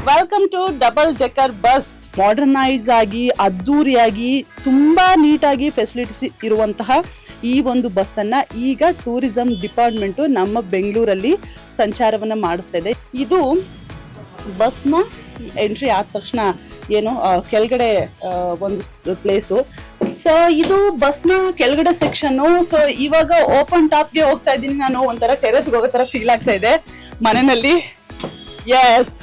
Welcome to double decker bus. Modernise ಆಗಿ ಅದ್ದೂರಿಯಾಗಿ ತುಂಬಾ ನೀಟಾಗಿ ಫೆಸಿಲಿಟೀಸ್ ಇರುವಂತಹ ಈ ಒಂದು ಬಸ್ಸನ್ನ ಈಗ ಟೂರಿಸಂ ಡಿಪಾರ್ಟ್ಮೆಂಟ್ ನಮ್ಮ ಬೆಂಗಳೂರಲ್ಲಿ ಸಂಚಾರವನ್ನ ಮಾಡಿಸ್ತಾ ಇದೆ. ಇದು ಬಸ್ನ ಎಂಟ್ರಿ ಆದ ತಕ್ಷಣ ಏನು ಕೆಳಗಡೆ ಒಂದು ಪ್ಲೇಸು. ಸೊ ಇದು ಬಸ್ನ ಕೆಳಗಡೆ ಸೆಕ್ಷನ್ನು. ಸೊ ಇವಾಗ ಓಪನ್ ಟಾಪ್ಗೆ ಹೋಗ್ತಾ ಇದ್ದೀನಿ ನಾನು. ಒಂಥರ ಟೆರೆಸ್ಗೆ ಹೋಗೋ ತರ ಫೀಲ್ ಆಗ್ತಾ ಇದೆ ಮನೆಯಲ್ಲಿ. ಎಸ್,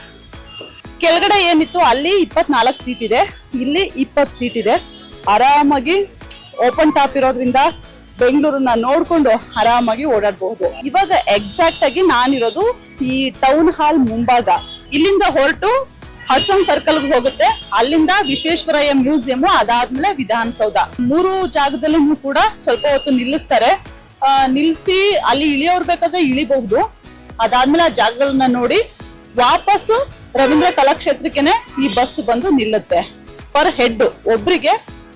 ಕೆಳಗಡೆ ಏನಿತ್ತು ಅಲ್ಲಿ 24 ಸೀಟ್ ಇದೆ, ಇಲ್ಲಿ 20 ಸೀಟ್ ಇದೆ. ಆರಾಮಾಗಿ ಓಪನ್ ಟಾಪ್ ಇರೋದ್ರಿಂದ ಬೆಂಗಳೂರನ್ನ ನೋಡ್ಕೊಂಡು ಆರಾಮಾಗಿ ಓಡಾಡಬಹುದು. ಇವಾಗ ಎಕ್ಸಾಕ್ಟ್ ಆಗಿ ನಾನಿರೋದು ಈ ಟೌನ್ ಹಾಲ್ ಮುಂಭಾಗ. ಇಲ್ಲಿಂದ ಹೊರಟು ಹಡ್ಸನ್ ಸರ್ಕಲ್ಗೆ ಹೋಗುತ್ತೆ, ಅಲ್ಲಿಂದ ವಿಶ್ವೇಶ್ವರಯ್ಯ ಮ್ಯೂಸಿಯಂ, ಅದಾದ್ಮೇಲೆ ವಿಧಾನಸೌಧ. 3 ಜಾಗದಲ್ಲೂ ಕೂಡ ಸ್ವಲ್ಪ ಹೊತ್ತು ನಿಲ್ಲಿಸ್ತಾರೆ. ನಿಲ್ಸಿ ಅಲ್ಲಿ ಇಳಿಯೋರ್ ಬೇಕಾದ್ರೆ ಇಳಿಬಹುದು. ಅದಾದ್ಮೇಲೆ ಆ ಜಾಗಗಳನ್ನ ನೋಡಿ ವಾಪಸ್ಸು ರವೀಂದ್ರ ಕಲಾಕ್ಷೇತ್ರಕ್ಕೆನೆ ಈ ಬಸ್ ಬಂದು ನಿಲ್ಲುತ್ತೆ. ಪರ್ ಹೆಡ್ ಒಬ್ರಿಗೆ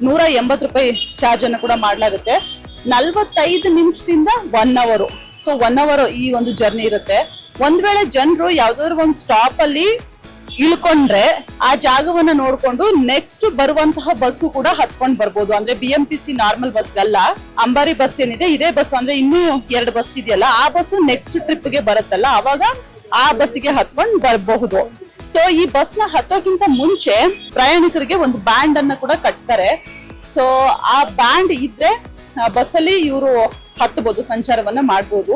180 ರೂಪಾಯಿ ಚಾರ್ಜ್ ಅನ್ನು ಕೂಡ ಮಾಡ್ಲಾಗುತ್ತೆ. 45 ನಿಮಿಷದಿಂದ 1 ಅವರ್. ಸೊ 1 ಅವರ್ ಈ ಒಂದು ಜರ್ನಿ ಇರುತ್ತೆ. ಒಂದ್ ವೇಳೆ ಜನರು ಯಾವ್ದಾದ್ರು ಒಂದು ಸ್ಟಾಪ್ ಅಲ್ಲಿ ಇಳ್ಕೊಂಡ್ರೆ ಆ ಜಾಗವನ್ನ ನೋಡ್ಕೊಂಡು ನೆಕ್ಸ್ಟ್ ಬರುವಂತಹ ಬಸ್ಗೂ ಕೂಡ ಹತ್ಕೊಂಡ್ ಬರ್ಬೋದು. ಅಂದ್ರೆ BMTC ನಾರ್ಮಲ್ ಬಸ್ಗಲ್ಲ, ಅಂಬಾರಿ ಬಸ್ ಏನಿದೆ ಇದೇ ಬಸ್. ಅಂದ್ರೆ ಇನ್ನೂ 2 ಬಸ್ ಇದೆಯಲ್ಲ, ಆ ಬಸ್ ನೆಕ್ಸ್ಟ್ ಟ್ರಿಪ್ಗೆ ಬರುತ್ತಲ್ಲ, ಅವಾಗ ಆ ಬಸ್ಸಿಗೆ ಹತ್ಕೊಂಡ್ ಬರಬಹುದು. ಸೊ ಈ ಬಸ್ನ ಹತ್ತೋಕ್ಕಿಂತ ಮುಂಚೆ ಪ್ರಯಾಣಿಕರಿಗೆ ಒಂದು ಬ್ಯಾಂಡ್ ಅನ್ನ ಕೂಡ ಕಟ್ತಾರೆ. ಸೊ ಆ ಬ್ಯಾಂಡ್ ಇದ್ರೆ ಬಸ್ಸಲ್ಲಿ ಇವರು ಹತ್ತಬಹುದು, ಸಂಚಾರವನ್ನ ಮಾಡಬಹುದು.